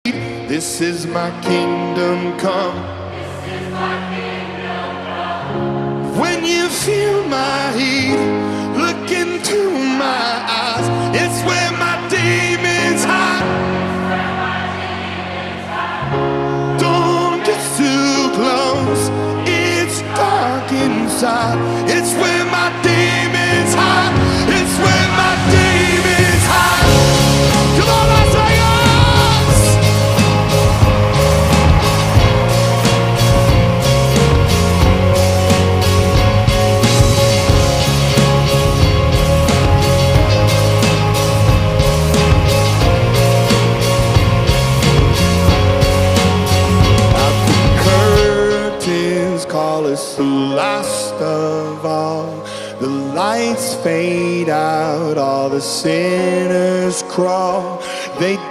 This is my kingdom come. When you feel my heat, look into my eyes. It's where my demons hide. Don't get too close, it's dark inside. It's where my demons hide. It's where my demons hide. Come on, Las Vegas! Call us the last of all. The lights fade out, all the sinners crawl. They